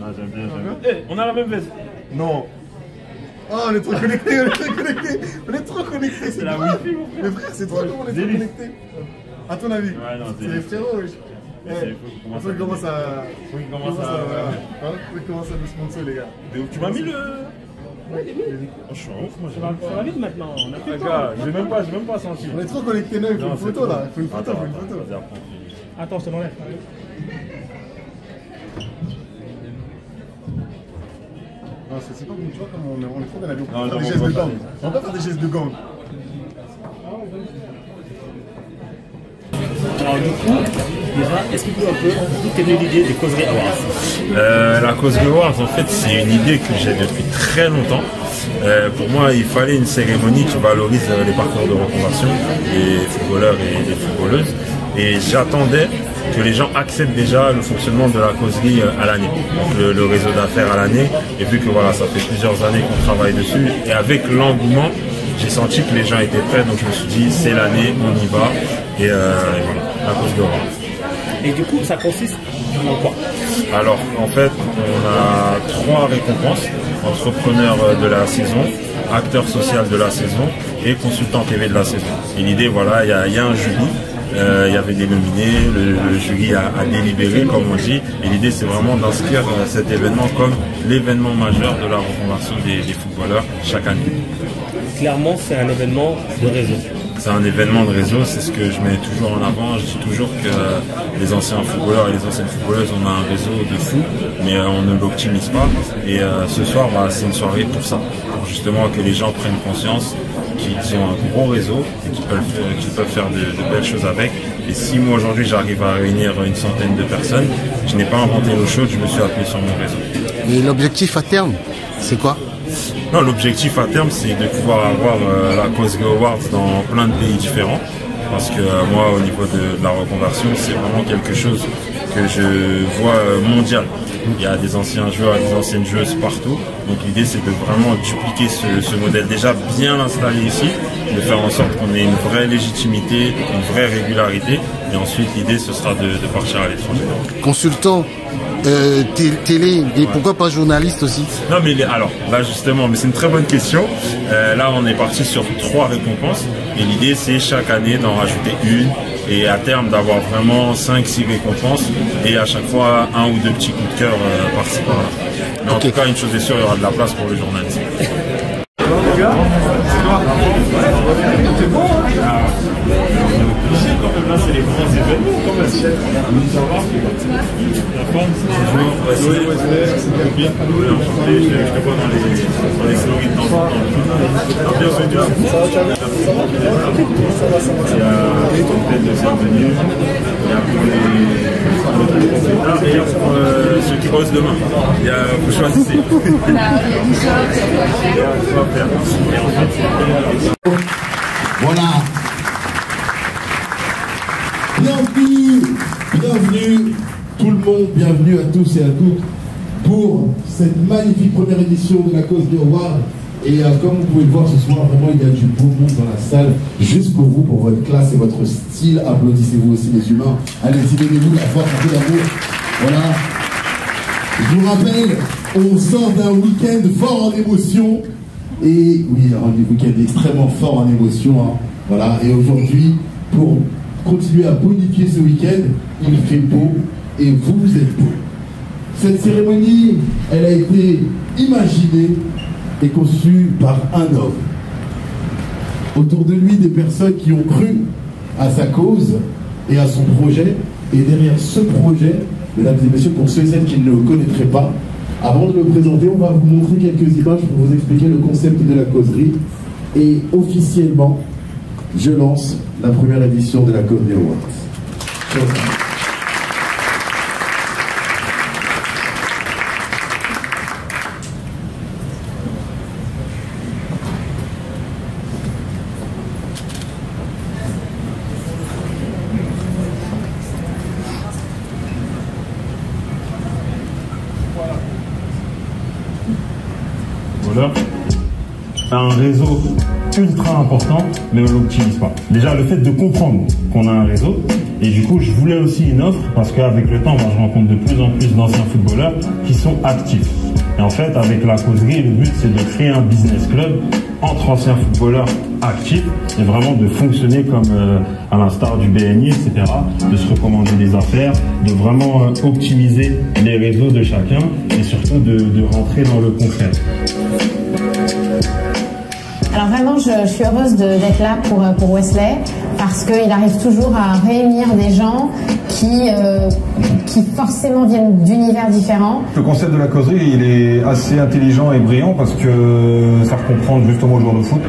Ah, j'aime bien, j'aime bien. Hey, on a la même veste. Non. Oh, on est trop connectés, on est trop connectés. On est trop connectés, c'est la wifi, mon frère. Mais frère, c'est trop comment on est trop connectés. À ton avis? Ouais, non, c'est les frérots, wesh. Faut qu'il commence à nous sponsor, les gars. Tu m'as mis le... Ouais, il est mis. Je suis en ouf, moi. Ça va vite maintenant. On a fait gars, j'ai même pas senti. On est trop connectés, non, il faut une photo là. Il faut une photo, Attends, je te l'enlève. Non, c'est pas bon, tu vois, comme on est trop dans la vie. On peut faire des gestes de gang. On peut faire des gestes de gang. Alors du coup, déjà, explique-nous un peu d'où t'es venue l'idée des causeries Awards. La causerie Awards, en fait, c'est une idée que j'ai depuis très longtemps. Pour moi, il fallait une cérémonie qui valorise les parcours de reconversion des footballeurs et des footballeuses. Et j'attendais que les gens acceptent déjà le fonctionnement de la causerie à l'année, donc le réseau d'affaires à l'année. Et vu que voilà, ça fait plusieurs années qu'on travaille dessus, et avec l'engouement, j'ai senti que les gens étaient prêts, donc je me suis dit c'est l'année, on y va, et voilà, la causerie Awards. Et du coup, ça consiste en quoi? Alors, en fait, on a 3 récompenses: entrepreneur de la saison, acteur social de la saison et consultant TV de la saison. Et l'idée, voilà, il y a un jury. Il y avait des nominés, le jury a délibéré, comme on dit, et l'idée c'est vraiment d'inscrire cet événement comme l'événement majeur de la reconversion des footballeurs chaque année. Clairement, c'est un événement de réseau. C'est un événement de réseau, c'est ce que je mets toujours en avant. Je dis toujours que les anciens footballeurs et les anciennes footballeuses, on a un réseau de fou, mais on ne l'optimise pas. Et ce soir, c'est une soirée pour ça, pour justement que les gens prennent conscience qu'ils ont un gros réseau et qu'ils peuvent faire de belles choses avec. Et si moi aujourd'hui j'arrive à réunir une centaine de personnes, je n'ai pas inventé l'eau chaude, je me suis appuyé sur mon réseau. Et l'objectif à terme, c'est quoi? Non, l'objectif à terme, c'est de pouvoir avoir la Causerie Awards dans plein de pays différents. Parce que moi, au niveau de la reconversion, c'est vraiment quelque chose que je vois mondial. Il y a des anciens joueurs et des anciennes joueuses partout. Donc l'idée, c'est de vraiment dupliquer ce modèle. Déjà bien l'installer ici, de faire en sorte qu'on ait une vraie légitimité, une vraie régularité. Et ensuite, l'idée, ce sera de partir à l'étranger. Consultant télé, et pourquoi pas journaliste aussi? Non, mais alors, là justement, mais c'est une très bonne question. Là, on est parti sur 3 récompenses. Et l'idée, c'est chaque année d'en rajouter une. Et à terme, d'avoir vraiment 5-6 récompenses. Et à chaque fois, 1 ou 2 petits coups de cœur par-ci par-là. Mais en tout cas, une chose est sûre, il y aura de la place pour le journalisme. Là, c'est les grands événements, comme la sienne. Bonjour, Wesley, je te vois dans les stories de temps en temps. Bienvenue. Il y a les complètes de bienvenue. Il y a pour les et il y a pour ceux qui bossent demain. Vous choisissez. Il y a quoi faire. Et en fait, voilà. Bienvenue tout le monde, bienvenue à tous et à toutes pour cette magnifique première édition de la Causerie Awards. Et comme vous pouvez le voir ce soir, vraiment il y a du beau monde dans la salle, juste pour vous, pour votre classe et votre style. Applaudissez-vous aussi les humains. Allez-y, donnez-vous la force, un peu d'amour. Voilà. Je vous rappelle, on sort d'un week-end fort en émotion. Et oui, un week-end extrêmement fort en émotion. Hein. Voilà. Et aujourd'hui, pour continuer à bonifier ce week-end, il fait beau et vous êtes beau. Cette cérémonie, elle a été imaginée et conçue par un homme. Autour de lui, des personnes qui ont cru à sa cause et à son projet. Et derrière ce projet, mesdames et messieurs, pour ceux et celles qui ne le connaîtraient pas, avant de le présenter, on va vous montrer quelques images pour vous expliquer le concept de la causerie. Et officiellement, je lance la première édition de la Causerie Awards. Voilà. Un réseau ultra important, mais on l'optimise pas. Déjà, le fait de comprendre qu'on a un réseau, et du coup, je voulais aussi une offre, parce qu'avec le temps, moi, je rencontre de plus en plus d'anciens footballeurs qui sont actifs. Et en fait, avec la causerie, le but, c'est de créer un business club entre anciens footballeurs actifs et vraiment de fonctionner comme à l'instar du BNI, etc., de se recommander des affaires, de vraiment optimiser les réseaux de chacun et surtout de rentrer dans le concret. Alors vraiment, je suis heureuse d'être là pour Wesley parce qu'il arrive toujours à réunir des gens qui forcément viennent d'univers différents. Le concept de la causerie, il est assez intelligent et brillant parce que ça fait comprendre justement aux joueurs de foot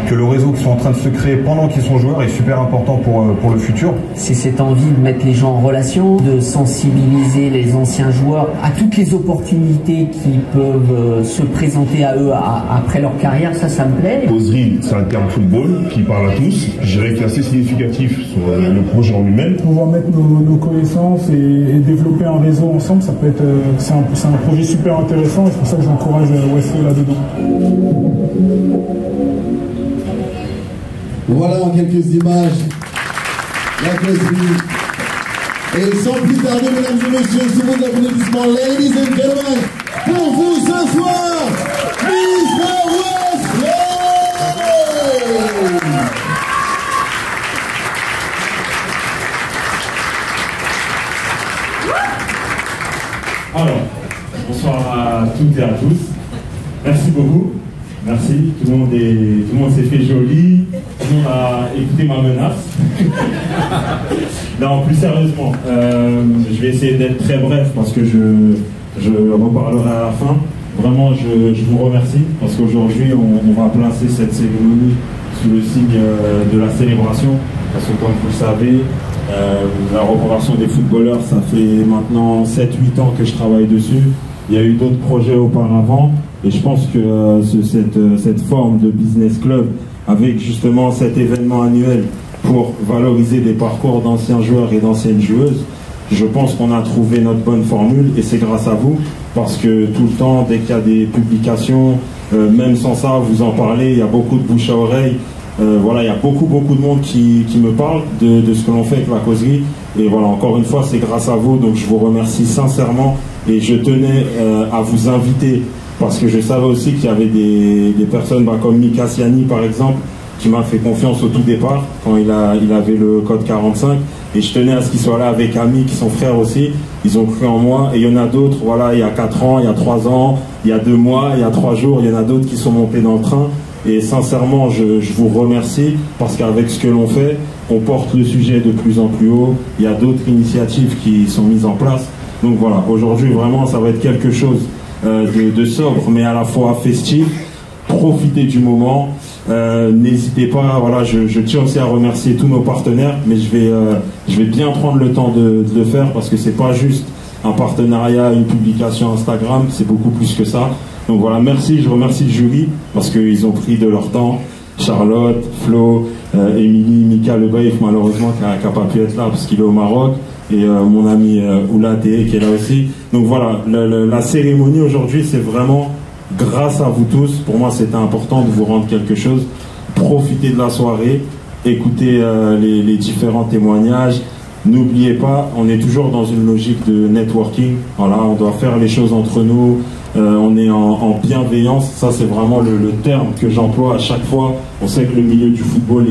que le réseau qu'ils sont en train de se créer pendant qu'ils sont joueurs est super important pour le futur. C'est cette envie de mettre les gens en relation, de sensibiliser les anciens joueurs à toutes les opportunités qui peuvent se présenter à eux après leur carrière, ça me plaît. Causerie, c'est un terme football qui parle à tous. Je dirais qu'il est assez significatif sur le projet en lui-même. Pouvoir mettre nos connaissances et développer un réseau ensemble, ça peut être, c'est un projet super intéressant et c'est pour ça que j'encourage Wesley là-dedans. Voilà en quelques images la causerie. Et sans plus tarder, mesdames et messieurs, sous vos applaudissements, ladies and gentlemen, pour vous ce soir, Mr. Wesley! Alors, bonsoir à toutes et à tous. Merci beaucoup. Merci. Tout le monde s'est fait joli. Tout le monde a écouté ma menace. Non, plus sérieusement, je vais essayer d'être très bref parce que je reparlerai à la fin. Vraiment, je vous remercie parce qu'aujourd'hui, on va placer cette cérémonie sous le signe de la célébration. Parce que comme vous le savez, la reconversion des footballeurs, ça fait maintenant 7-8 ans que je travaille dessus. Il y a eu d'autres projets auparavant et je pense que cette forme de business club avec justement cet événement annuel pour valoriser des parcours d'anciens joueurs et d'anciennes joueuses, je pense qu'on a trouvé notre bonne formule et c'est grâce à vous parce que tout le temps, dès qu'il y a des publications, même sans ça, vous en parlez, il y a beaucoup de bouche à oreille. Voilà, il y a beaucoup de monde qui me parle de ce que l'on fait avec la causerie. Et voilà, encore une fois, c'est grâce à vous. Donc je vous remercie sincèrement. Et je tenais à vous inviter parce que je savais aussi qu'il y avait des personnes comme Mika Siani, par exemple, qui m'a fait confiance au tout départ quand il avait le code 45. Et je tenais à ce qu'il soit là avec Ami, qui sont frères aussi. Ils ont cru en moi. Et il y en a d'autres, voilà, il y a 4 ans, il y a 3 ans, il y a 2 mois, il y a 3 jours. Il y en a d'autres qui sont montés dans le train. Et sincèrement, je vous remercie parce qu'avec ce que l'on fait, on porte le sujet de plus en plus haut. Il y a d'autres initiatives qui sont mises en place. Donc voilà, aujourd'hui, vraiment, ça va être quelque chose de sobre, mais à la fois festif. Profitez du moment. N'hésitez pas, voilà, je tiens aussi à remercier tous nos partenaires, mais je vais bien prendre le temps de le faire parce que c'est pas juste un partenariat, une publication Instagram, c'est beaucoup plus que ça. Donc voilà, merci, je remercie le jury parce qu'ils ont pris de leur temps. Charlotte, Flo, Émilie, Mika Lebaïf, malheureusement, qui n'a pas pu être là parce qu'il est au Maroc, et mon ami Oula Théé qui est là aussi. Donc voilà, la cérémonie aujourd'hui, c'est vraiment grâce à vous tous. Pour moi, c'était important de vous rendre quelque chose. Profitez de la soirée, écoutez les différents témoignages. N'oubliez pas, on est toujours dans une logique de networking. Voilà, on doit faire les choses entre nous. On est en bienveillance. Ça, c'est vraiment le terme que j'emploie à chaque fois. On sait que le milieu du football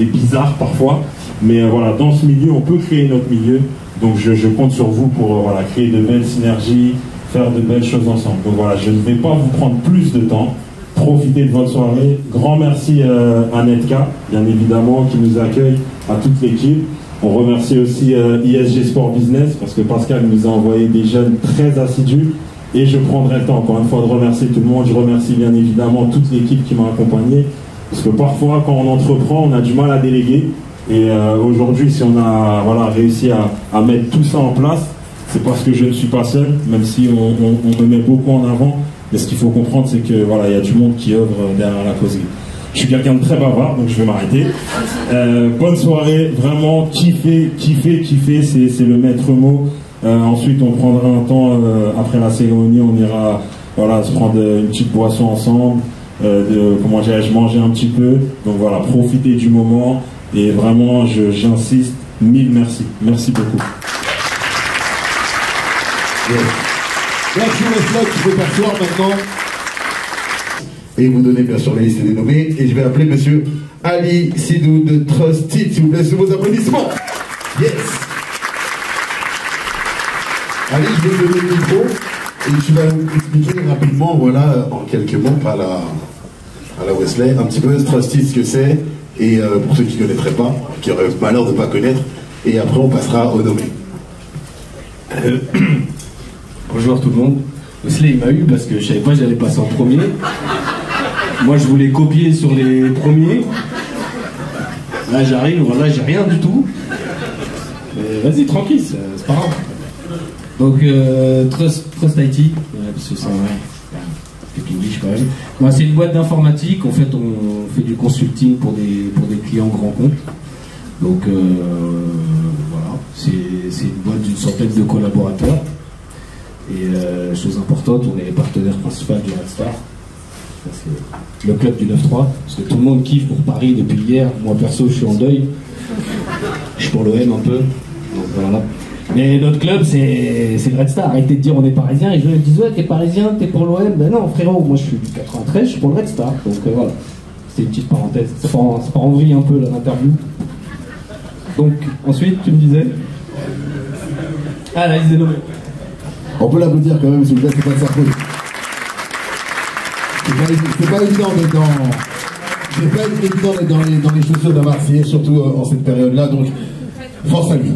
est bizarre parfois. Mais voilà, dans ce milieu, on peut créer notre milieu. Donc, je compte sur vous pour voilà, créer de belles synergies, faire de belles choses ensemble. Donc voilà, je ne vais pas vous prendre plus de temps. Profitez de votre soirée. Grand merci à Netka, bien évidemment, qui nous accueille, à toute l'équipe. On remercie aussi ISG Sport Business parce que Pascal nous a envoyé des jeunes très assidus et je prendrai le temps encore une fois de remercier tout le monde. Je remercie bien évidemment toute l'équipe qui m'a accompagné parce que parfois quand on entreprend on a du mal à déléguer et aujourd'hui si on a voilà, réussi à mettre tout ça en place, c'est parce que je ne suis pas seul, même si on me met beaucoup en avant, mais ce qu'il faut comprendre c'est que voilà, il y a du monde qui œuvre derrière la causerie. Je suis quelqu'un de très bavard, donc je vais m'arrêter. Bonne soirée, vraiment kiffer, c'est le maître mot. Ensuite, on prendra un temps, après la cérémonie, on ira voilà, se prendre une petite boisson ensemble. comment dirais-je, manger un petit peu. Donc voilà, profitez du moment et vraiment, j'insiste, 1000 merci. Merci beaucoup. Merci Wesley, tu peux t'asseoir maintenant. Et vous donnez bien sûr la liste des nommés. Et je vais appeler monsieur Ali Sidou de Trusted, s'il vous plaît, sous vos applaudissements. Yes. Ali, je vais te donner le micro et tu vas nous expliquer rapidement, voilà, en quelques mots, à la Wesley, un petit peu Trusted, ce que c'est, et pour ceux qui ne connaîtraient pas, qui auraient le malheur de ne pas connaître, et après on passera au nommé. Bonjour tout le monde. Wesley il m'a eu parce que je savais pas que j'allais passer en premier. Moi je voulais copier sur les premiers. Là j'arrive, voilà, j'ai rien du tout. Mais vas-y tranquille, c'est pas grave. Donc Trust IT, parce que c'est quand même. Moi, c'est une boîte d'informatique. En fait, on fait du consulting pour des clients grands comptes. Donc voilà, c'est une boîte d'une centaine de collaborateurs. Et chose importante, on est les partenaires principaux du Red Star. C'est le club du 9-3, parce que tout le monde kiffe pour Paris depuis hier. Moi perso, je suis en deuil. Je suis pour l'OM un peu. Donc voilà. Mais notre club, c'est le Red Star. Arrêtez de dire on est parisien. Et je me dis, ouais, t'es parisien, t'es pour l'OM. Ben non, frérot, moi je suis du 93, je suis pour le Red Star. Donc voilà, c'est une petite parenthèse. Ça part en vrille un peu l'interview. Donc ensuite, tu me disais. Ah, la liste des nommés. On peut l'applaudir quand même, s'il vous plaît, c'est pas de sa faute. C'est pas évident d'être dans les chaussures d'un Marseillais, surtout en cette période-là, donc force à lui.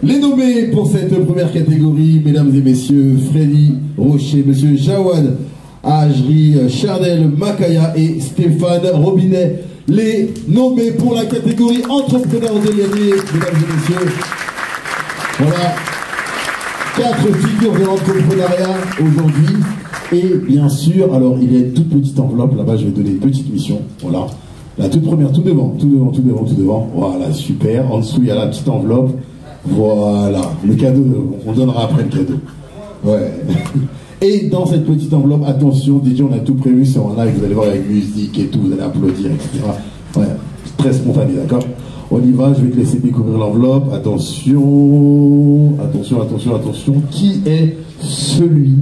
Les nommés pour cette première catégorie, mesdames et messieurs, Freddy Rocher, monsieur Jawad Ajri, Chardel Makaya et Stéphane Robinet. Les nommés pour la catégorie entrepreneur de l'année, mesdames et messieurs. Voilà. 4 figures de l'entrepreneuriat aujourd'hui. Et bien sûr, alors il y a une toute petite enveloppe, là-bas je vais donner une petite mission. Voilà. La toute première, tout devant. Voilà, super. En dessous, il y a la petite enveloppe. Voilà. Le cadeau, on donnera après le cadeau. Ouais. Et dans cette petite enveloppe, attention, DJ, on a tout prévu sur un live, vous allez voir avec musique et tout, vous allez applaudir, etc. Ouais, très spontané, d'accord? On y va, je vais te laisser découvrir l'enveloppe. Attention, attention. Qui est celui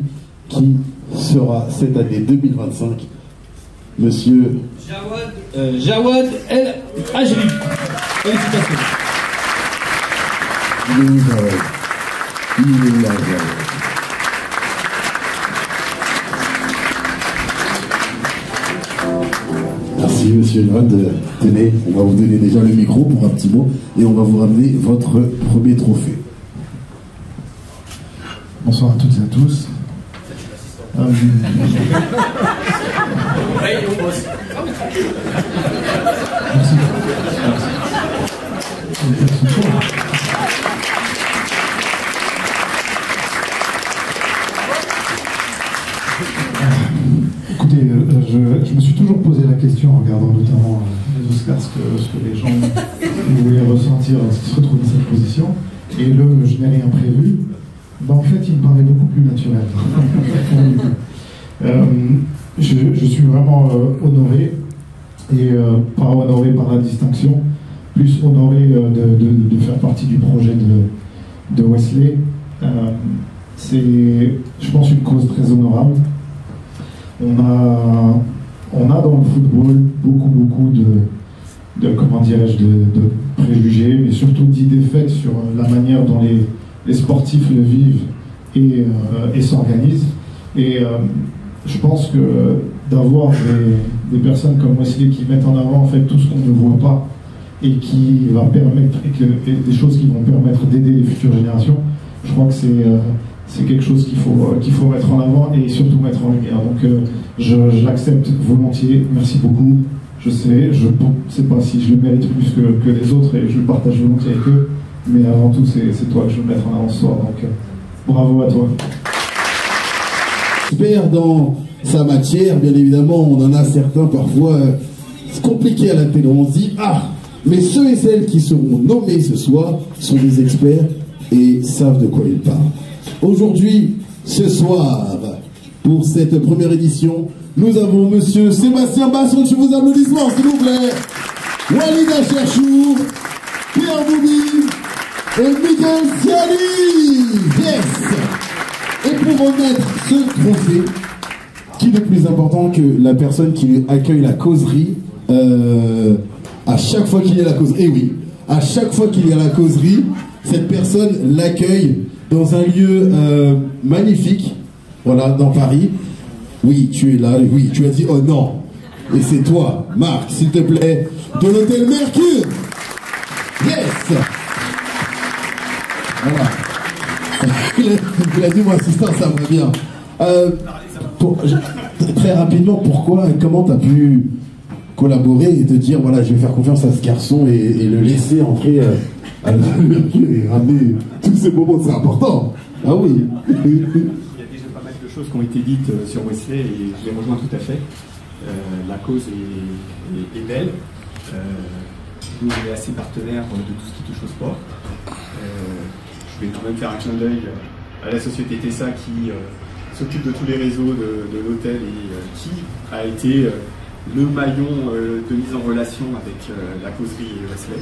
qui sera cette année 2025? Monsieur Jawad El Ajri. Félicitations. Il est là, Jawad. Merci monsieur Jawad. Tenez, on va vous donner déjà le micro pour un petit mot et on va vous ramener votre premier trophée. Bonsoir à toutes et à tous. Merci. Écoutez, je me suis toujours posé la question en regardant notamment les Oscars ce que les gens voulaient ressentir s'ils se retrouvent dans cette position. Et je n'ai rien prévu. Ben, en fait, il me paraît beaucoup plus naturel. Je suis vraiment honoré, et pas honoré par la distinction, plus honoré de faire partie du projet de Wesley. C'est, je pense, une cause très honorable. On a dans le football beaucoup de comment dirais-je, de préjugés, mais surtout d'idées faites sur la manière dont les sportifs le vivent et s'organisent. Et je pense que d'avoir des personnes comme Wesley qui mettent en avant en fait tout ce qu'on ne voit pas et qui va permettre et des choses qui vont permettre d'aider les futures générations, je crois que c'est quelque chose qu'il faut mettre en avant et surtout mettre en lumière. Donc je l'accepte volontiers. Merci beaucoup. Je sais pas si je le mérite plus que les autres et je le partage volontiers avec eux. Mais avant tout, c'est toi que je veux mettre en avant ce soir, donc bravo à toi. Expert dans sa matière, bien évidemment, on en a certains parfois, c'est compliqué à la télé, on se dit, mais ceux et celles qui seront nommés ce soir sont des experts et savent de quoi ils parlent. Aujourd'hui, ce soir, pour cette première édition. Nous avons monsieur Sébastien Basson, je vous applaudissements s'il vous plaît, Walida Cherchou, Pierre Boubi et Miguel Siali. Yes. Et pour remettre ce trophée, qui est le plus important que la personne qui accueille la causerie, à chaque fois qu'il y a la causerie, et oui, à chaque fois qu'il y a la causerie, cette personne l'accueille dans un lieu magnifique, voilà, dans Paris. Oui, tu es là, oui, tu as dit oh non. Et c'est toi, Marc, s'il te plaît, de l'hôtel Mercure. Yes. Voilà. Il a dit mon assistant, ça va bien. Très rapidement, pourquoi, comment tu as pu collaborer et te dire voilà, je vais faire confiance à ce garçon et le laisser entrer à l'hôtel Mercure et ramener tous ces moments, c'est important. Ah oui. Il y a déjà pas mal de choses qui ont été dites sur Wesley et je les rejoins tout à fait. La cause est belle. Nous, on est assez partenaires de tout ce qui touche au sport. Je vais quand même faire un clin d'œil à la société Tessa qui s'occupe de tous les réseaux de l'hôtel et qui a été le maillon de mise en relation avec la causerie et Wesley.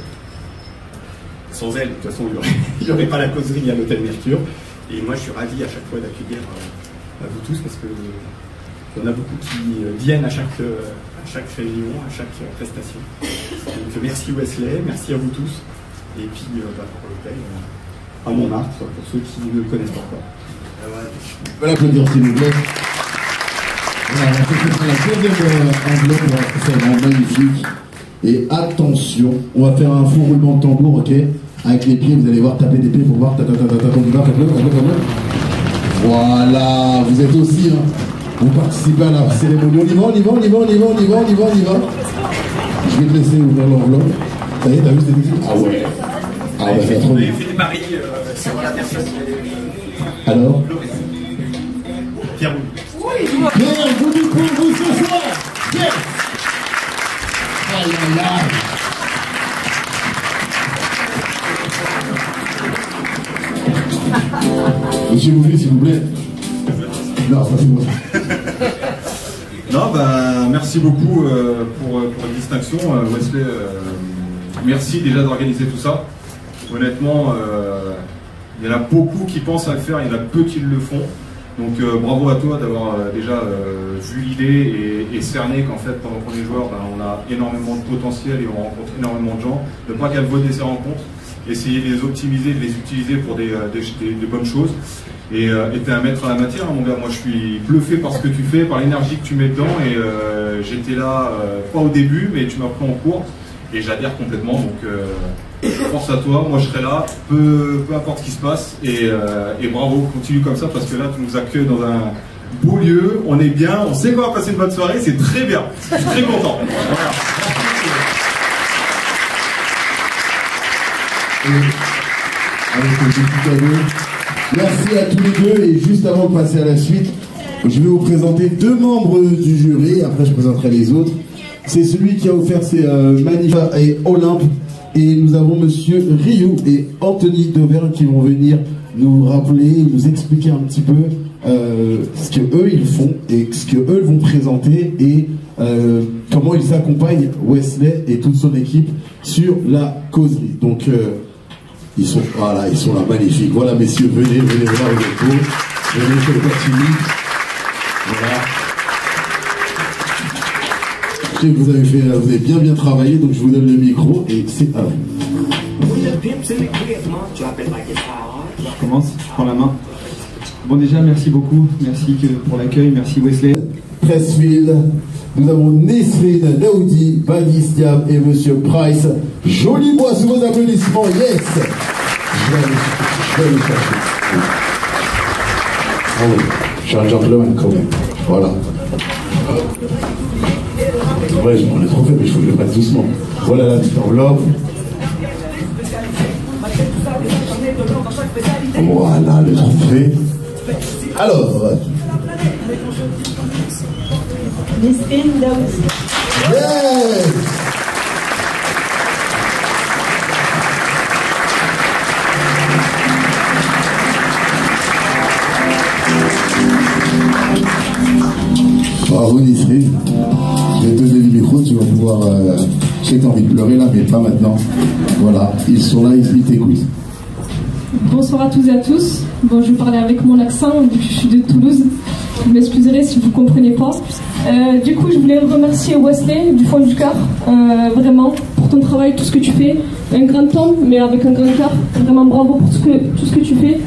Sans elle, de toute façon, il n'y aurait pas la causerie à l'hôtel Mercure. Et moi, je suis ravi à chaque fois d'accueillir vous tous parce que il y en a beaucoup qui viennent à chaque réunion, à chaque prestation. Donc merci Wesley, merci à vous tous. Et puis pour l'hôtel, à Montmartre, pour ceux qui ne le connaissent pas encore. On va l'applaudir s'il vous plaît. Voilà, la deuxième enveloppe, c'est vraiment magnifique. Et attention, on va faire un faux roulement de tambour, ok? Avec les pieds, vous allez voir taper des pieds pour voir. Voilà, vous êtes aussi, hein. Vous participez à la cérémonie. On y va. Je vais te laisser ouvrir l'enveloppe. Ça y est, t'as vu cette musique? Ah ouais. Ah ouais, c'est trop bien. On a fait des paris sur la personne. Alors Pierre Boubi. Pierre Boubi pour vous ce soir. Yes. Aïe aïe aïe. Monsieur Boubi, s'il vous plaît. Non, ça c'est moi. Non, bah, merci beaucoup pour la distinction. Wesley, merci déjà d'organiser tout ça. Honnêtement, il y en a beaucoup qui pensent à le faire, il y en a peu qui le font. Donc bravo à toi d'avoir déjà vu l'idée et cerné qu'en fait, pendant qu'on est joueur, on a énormément de potentiel et on rencontre énormément de gens. Ne pas galvauder ces rencontres, essayer de les optimiser, de les utiliser pour des bonnes choses. Et t'es un maître à la matière, mon gars. Moi, je suis bluffé par ce que tu fais, par l'énergie que tu mets dedans. Et j'étais là, pas au début, mais tu m'as pris en cours. Et j'adhère complètement. Donc, force à toi. Moi, je serai là, peu importe ce qui se passe. Et bravo, continue comme ça, parce que là, tu nous accueilles dans un beau lieu. On est bien, on sait qu'on va passer une bonne soirée. C'est très bien. Je suis très content. Voilà. Avec le petit cadeau. Merci à tous les deux et juste avant de passer à la suite, je vais vous présenter deux membres du jury, après je présenterai les autres. C'est celui qui a offert ces magnifiques et Olympe et nous avons monsieur Rioux et Anthony Dauvergne qui vont venir nous rappeler, nous expliquer un petit peu ce que eux ils font et ce que eux vont présenter et comment ils accompagnent Wesley et toute son équipe sur la causerie. Donc ils sont là, magnifiques. Voilà, messieurs, venez voir les échos. Venez sur le Patini. Voilà. Je sais que vous avez bien travaillé, donc je vous donne le micro et c'est à vous. Je commence, je prends la main. Bon, déjà, merci beaucoup. Merci pour l'accueil. Merci Wesley. Pressfield. Nous avons Nesrine Daoudi, Badis Diab et Monsieur Price. Joli bois sous vos applaudissements, yes! Je vais aller chercher. Ah oui, je suis un gentleman quand même. Voilà. Ouais, je m'en ai trop fait, mais il faut que je le prenne doucement. Voilà la petite enveloppe. Voilà le trophée. Alors. Nesrine Daoudi. Yes! Bravo Nisrine. Je vais te donner le micro, tu vas pouvoir... je sais que tu as envie de pleurer là, mais pas maintenant. Voilà, ils sont là, ils t'écoutent. Bonsoir à tous et à tous. Bon, je vais parler avec mon accent, vu que je suis de Toulouse. Vous m'excuserez si vous ne comprenez pas. Du coup, je voulais remercier Wesley du fond du cœur, vraiment, pour ton travail, tout ce que tu fais. Un grand homme, mais avec un grand cœur. Vraiment bravo pour tout ce que tu fais.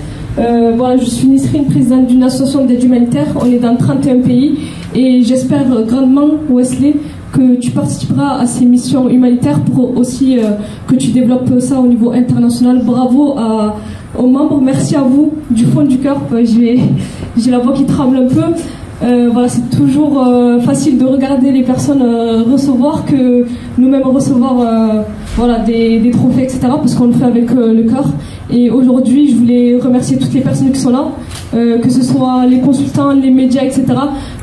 Voilà, je suis Nisrine, présidente d'une association d'aide humanitaire. On est dans 31 pays et j'espère grandement, Wesley, que tu participeras à ces missions humanitaires pour aussi que tu développes ça au niveau international. Bravo aux membres, merci à vous du fond du cœur. J'ai la voix qui tremble un peu. Voilà, c'est toujours facile de regarder les personnes recevoir que nous-mêmes recevoir voilà, des trophées, etc. parce qu'on le fait avec le cœur. Et aujourd'hui, je voulais remercier toutes les personnes qui sont là, que ce soit les consultants, les médias, etc.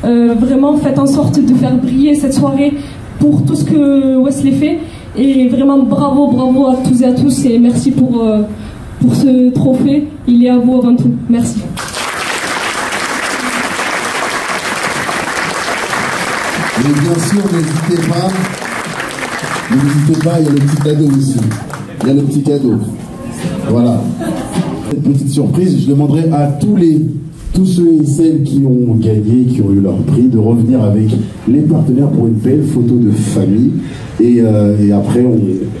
Vraiment, faites en sorte de faire briller cette soirée pour tout ce que Wesley fait. Et vraiment, bravo à tous et à tous. Et merci pour ce trophée. Il est à vous avant tout. Merci. Et bien sûr, n'hésitez pas, il y a le petit cadeau aussi. Il y a le petit cadeau. Voilà. Cette petite surprise, je demanderai à tous ceux et celles qui ont gagné, qui ont eu leur prix, de revenir avec les partenaires pour une belle photo de famille. Et après,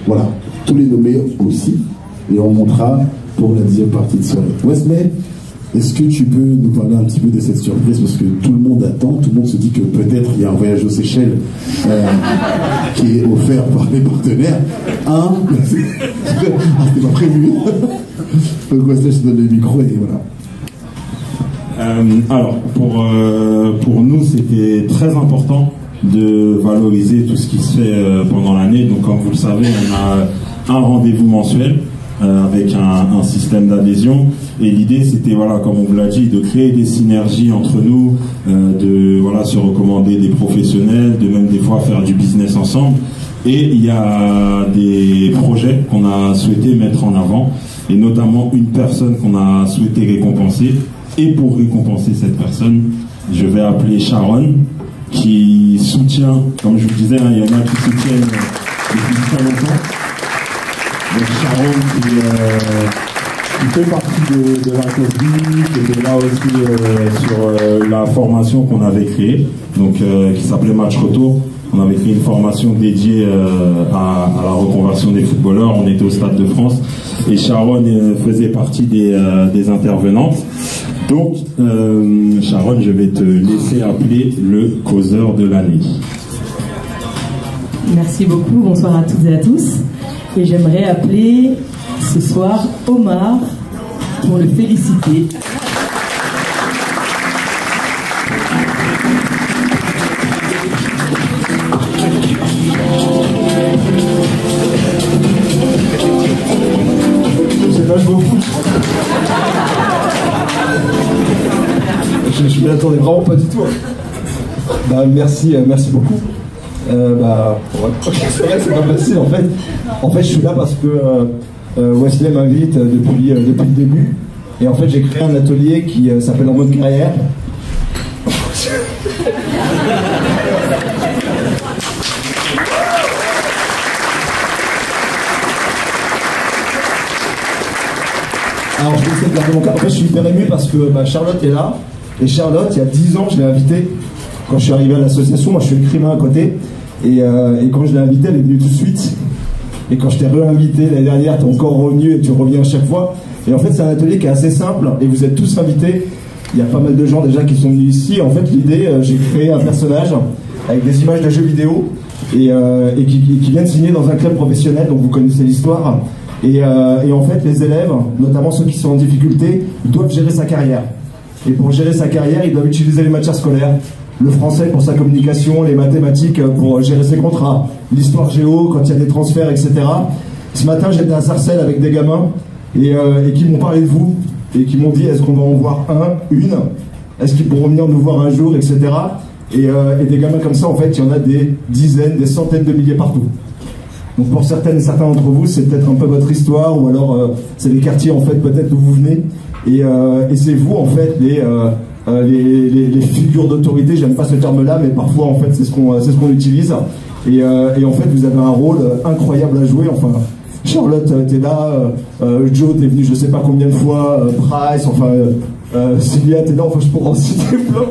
voilà, tous les nommés aussi. Et on montera pour la deuxième partie de soirée. Wesley, est-ce que tu peux nous parler un petit peu de cette surprise, parce que tout le monde attend, tout le monde se dit que peut-être il y a un voyage aux Seychelles qui est offert par les partenaires. C'était pas prévu. Donc Wesley, je te donne le micro et voilà. Alors, pour nous, c'était très important de valoriser tout ce qui se fait pendant l'année. Donc, comme vous le savez, on a un rendez-vous mensuel avec un système d'adhésion. Et l'idée, c'était, voilà, comme on vous l'a dit, de créer des synergies entre nous, de se recommander des professionnels, de même des fois faire du business ensemble. Et il y a des projets qu'on a souhaité mettre en avant, et notamment une personne qu'on a souhaité récompenser. Et pour récompenser cette personne, je vais appeler Sharon, qui soutient, comme je vous disais, il y en a qui soutiennent depuis très longtemps. Donc Sharon qui fait partie de la COSBI, qui était là aussi sur la formation qu'on avait créée, donc qui s'appelait Match Retour. On avait créé une formation dédiée à la reconversion des footballeurs. On était au Stade de France et Sharon faisait partie des intervenantes. Donc Sharon, je vais te laisser appeler le causeur de l'année. Merci beaucoup, bonsoir à toutes et à tous. Et j'aimerais appeler ce soir Omar pour le féliciter. Je m'y attendais vraiment pas du tout. Bah, merci beaucoup. C'est vrai que c'est pas facile en fait. En fait, je suis là parce que Wesley m'invite depuis le début. Et en fait, j'ai créé un atelier qui s'appelle En mode carrière. Alors, je vais essayer de garder mon cas. En fait, je suis hyper ému parce que Charlotte est là. Et Charlotte, il y a 10 ans, je l'ai invitée. Quand je suis arrivé à l'association, moi je suis écrivain à côté. Et quand je l'ai invitée, elle est venue tout de suite. Et quand je t'ai réinvité l'année dernière, t'es encore revenu et tu reviens à chaque fois. Et en fait, c'est un atelier qui est assez simple. Et vous êtes tous invités. Il y a pas mal de gens déjà qui sont venus ici. En fait, l'idée, j'ai créé un personnage avec des images de jeux vidéo et qui vient de signer dans un club professionnel. Donc vous connaissez l'histoire. Et en fait, les élèves, notamment ceux qui sont en difficulté, doivent gérer sa carrière. Et pour gérer sa carrière, ils doivent utiliser les matières scolaires. Le français pour sa communication, les mathématiques pour gérer ses contrats, l'histoire géo quand il y a des transferts, etc. Ce matin, j'étais à Sarcelles avec des gamins et qui m'ont parlé de vous et qui m'ont dit est-ce qu'on va en voir une, est-ce qu'ils pourront venir nous voir un jour, etc. Et des gamins comme ça, en fait, il y en a des dizaines, des centaines de milliers partout. Donc pour certaines et certains d'entre vous, c'est peut-être un peu votre histoire ou alors c'est les quartiers en fait peut-être d'où vous venez. Et c'est vous en fait les figures d'autorité. J'aime pas ce terme-là, mais parfois en fait c'est ce qu'on utilise. Et en fait vous avez un rôle incroyable à jouer. Enfin, Charlotte, t'es là, Joe, t'es venu je sais pas combien de fois, Price, enfin, Sylvia, t'es là, enfin, je pourrais en citer plein.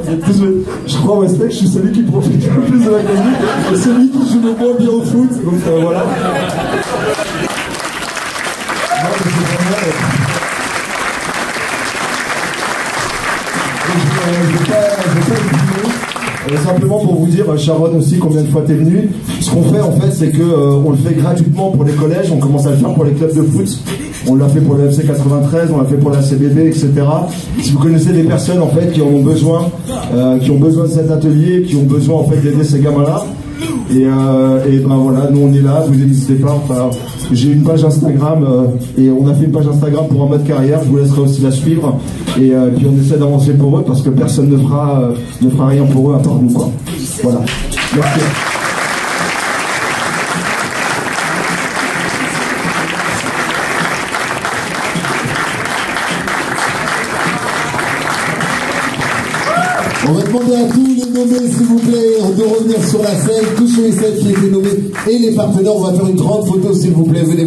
Je crois, Wesley, je suis celui qui profite le plus de la musique, et celui qui joue le moins bien au foot, donc voilà. Simplement pour vous dire, Sharon aussi, combien de fois t'es venu. Ce qu'on fait en fait, c'est que on le fait gratuitement pour les collèges, on commence à le faire pour les clubs de foot. On l'a fait pour le FC 93, on l'a fait pour la CBB, etc. Si vous connaissez des personnes en fait qui en ont besoin de cet atelier, qui ont besoin en fait d'aider ces gamins-là, et ben voilà, nous on est là, vous n'hésitez pas. Enfin, j'ai une page Instagram et on a fait une page Instagram pour un mode carrière, je vous laisserai aussi la suivre, et puis on essaie d'avancer pour eux parce que personne ne fera rien pour eux à part nous, quoi. Voilà. Merci. On va demander à tous les nommés, s'il vous plaît, de revenir sur la scène, tous ceux et celles qui étaient nommés, et les partenaires. On va faire une grande photo, s'il vous plaît. Venez,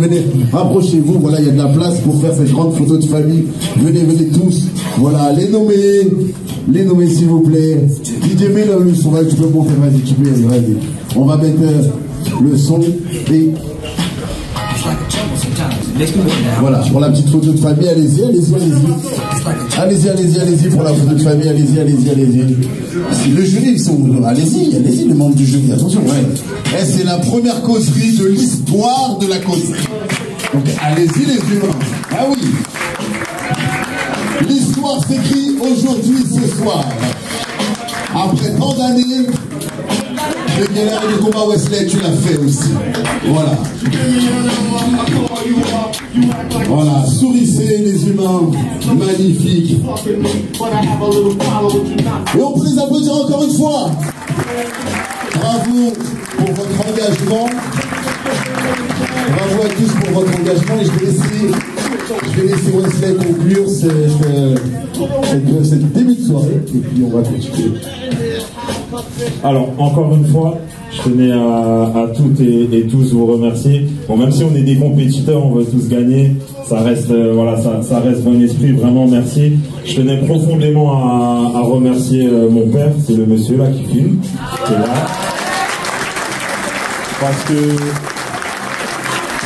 rapprochez-vous. Voilà, il y a de la place pour faire cette grande photo de famille. Venez tous. Voilà, les nommés, s'il vous plaît. DJ, mets le son, tu peux monter, vas-y. On va mettre le son et... Voilà, pour la petite photo de famille, allez-y pour la photo de famille, allez-y. Si le jury, ils sont... Allez-y, les membres du jury, attention, ouais. Et c'est la première causerie de l'histoire de la causerie. Donc allez-y les humains. Ah oui. L'histoire s'écrit aujourd'hui, ce soir. Après tant d'années, le galère du combat Wesley, tu l'as fait aussi. Voilà, sourissez les humains, magnifiques. Et on peut les applaudir encore une fois. Bravo pour votre engagement. Bravo à tous pour votre engagement. Et je vais laisser Wesley conclure cette début de soirée. Et puis on va continuer. Alors, encore une fois, je tenais à toutes et tous vous remercier. Bon, même si on est des compétiteurs, on veut tous gagner. Ça reste, ça reste bon esprit. Vraiment, merci. Je tenais profondément à remercier mon père. C'est le monsieur là qui filme, qui est là. Parce que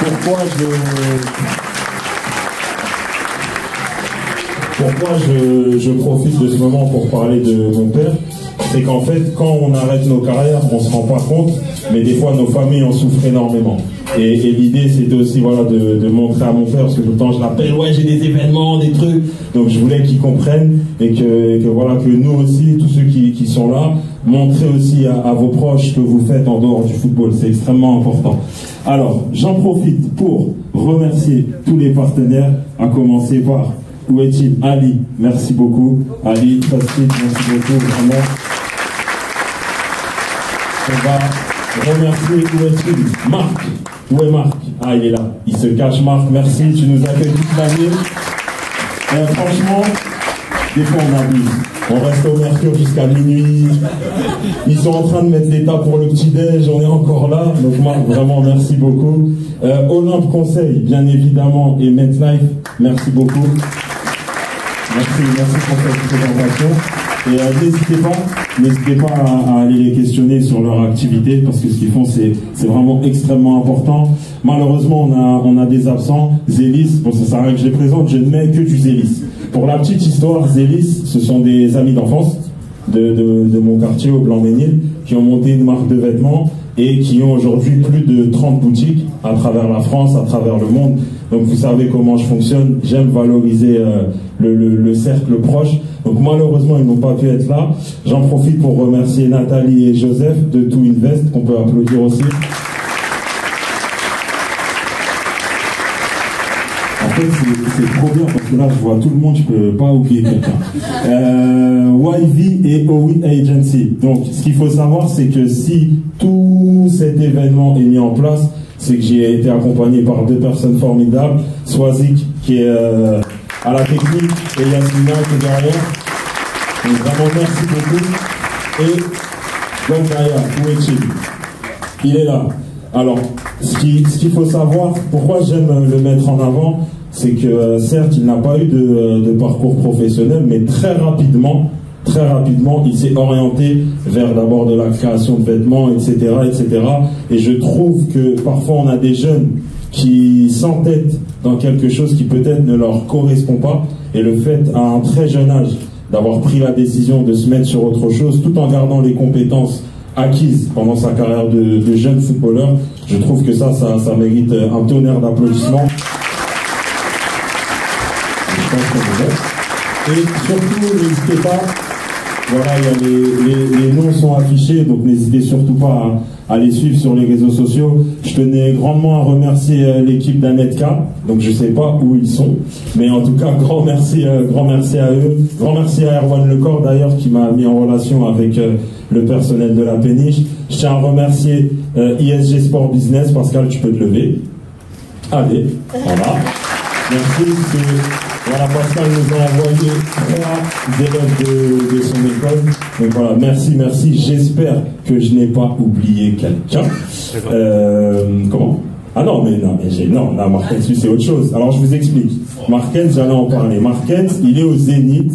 pourquoi je profite de ce moment pour parler de mon père, c'est qu'en fait, quand on arrête nos carrières, on se rend pas compte, mais des fois nos familles en souffrent énormément. Et l'idée, c'était aussi de montrer à mon père, parce que tout le temps je l'appelle, ouais, j'ai des événements, des trucs. Donc je voulais qu'il comprenne et que nous aussi, tous ceux qui sont là, montrez aussi à vos proches ce que vous faites en dehors du football. C'est extrêmement important. Alors, j'en profite pour remercier tous les partenaires, à commencer par, où est-il? Ali, merci beaucoup. Ali, merci beaucoup, vraiment. On va remercier, où est-il? Marc. Où est Marc? Ah, il est là. Il se cache, Marc. Merci, tu nous accueilles toute l'année. Franchement, des fois on abuse. On reste au Mercure jusqu'à minuit. Ils sont en train de mettre l'état pour le petit-déj. On est encore là. Donc, Marc, vraiment, merci beaucoup. Olympe Conseil, bien évidemment, et MetLife, merci beaucoup. Merci pour cette présentation. Et n'hésitez pas à aller les questionner sur leur activité, parce que ce qu'ils font, c'est vraiment extrêmement important. Malheureusement, on a des absents. Zélis, bon, ça sert à rien que je les présente, je ne mets que du Zélis. Pour la petite histoire, Zélis, ce sont des amis d'enfance de mon quartier au Blanc-Ménil, qui ont monté une marque de vêtements et qui ont aujourd'hui plus de 30 boutiques à travers la France, à travers le monde. Donc vous savez comment je fonctionne, j'aime valoriser le cercle proche. Donc malheureusement ils n'ont pas pu être là. J'en profite pour remercier Nathalie et Joseph de To Invest, qu'on peut applaudir aussi. En fait c'est trop bien parce que là je vois tout le monde, je peux pas oublier quelqu'un. YV et OWI Agency. Donc ce qu'il faut savoir, c'est que si tout cet événement est mis en place, c'est que j'ai été accompagné par deux personnes formidables. Swazik qui est à la technique et Yasmina qui est derrière. Donc vraiment merci beaucoup. Et Gangaya, où est-il? Il est là. Alors, ce qu'il faut savoir, pourquoi j'aime le mettre en avant, c'est que certes, il n'a pas eu de parcours professionnel, mais très rapidement, il s'est orienté vers d'abord de la création de vêtements, etc., etc. Et je trouve que parfois on a des jeunes qui s'entêtent dans quelque chose qui peut-être ne leur correspond pas. Et le fait, à un très jeune âge, d'avoir pris la décision de se mettre sur autre chose, tout en gardant les compétences acquises pendant sa carrière de jeune footballeur, je trouve que ça mérite un tonnerre d'applaudissements. Et surtout, n'hésitez pas, voilà, les noms sont affichés, donc n'hésitez surtout pas à les suivre sur les réseaux sociaux. Je tenais grandement à remercier l'équipe d'Anetka, donc je sais pas où ils sont, mais en tout cas, grand merci à eux, grand merci à Erwan Lecor d'ailleurs qui m'a mis en relation avec le personnel de la péniche. Je tiens à remercier ISG Sport Business. Pascal, tu peux te lever. Allez, voilà. Merci. Voilà, Pascal nous a envoyé 3 élèves de son école. Donc voilà, merci. J'espère que je n'ai pas oublié quelqu'un. Comment? Ah non, non, là, Marquens, c'est autre chose. Alors je vous explique. Marquens, j'allais en parler. Marquens, il est au Zénith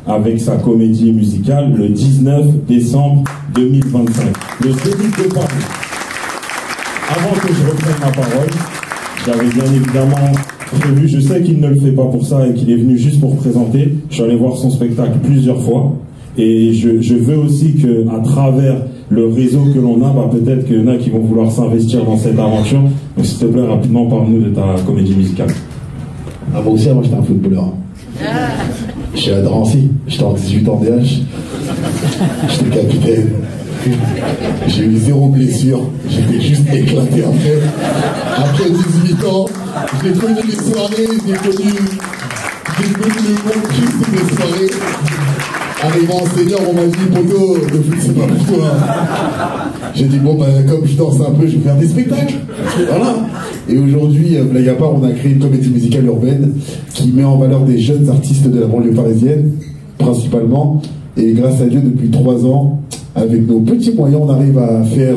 avec sa comédie musicale le 19 décembre 2025. Le Zénith de Paris. Avant que je reprenne ma parole, j'avais bien évidemment prévu, je sais qu'il ne le fait pas pour ça et qu'il est venu juste pour présenter. Je suis allé voir son spectacle plusieurs fois et je veux aussi qu'à travers le réseau que l'on a, peut-être qu'il y en a qui vont vouloir s'investir dans cette aventure. Donc s'il te plaît, rapidement, parle-nous de ta comédie musicale. Ah, moi aussi, j'étais un footballeur. J'étais à Drancy, j'étais en 18 ans DH, j'étais capitaine. J'ai eu 0 blessure, j'étais juste éclaté après. Après 18 ans, j'ai connu les soirées, j'ai connu le monde juste des soirées. Arrivant en senior, on m'a dit, poto, le foot c'est pas pour toi. J'ai dit, bon, comme je danse un peu, je vais faire des spectacles. Voilà. Et aujourd'hui, blague à part, on a créé une comédie musicale urbaine qui met en valeur des jeunes artistes de la banlieue parisienne, principalement. Et grâce à Dieu, depuis 3 ans, avec nos petits moyens, on arrive à faire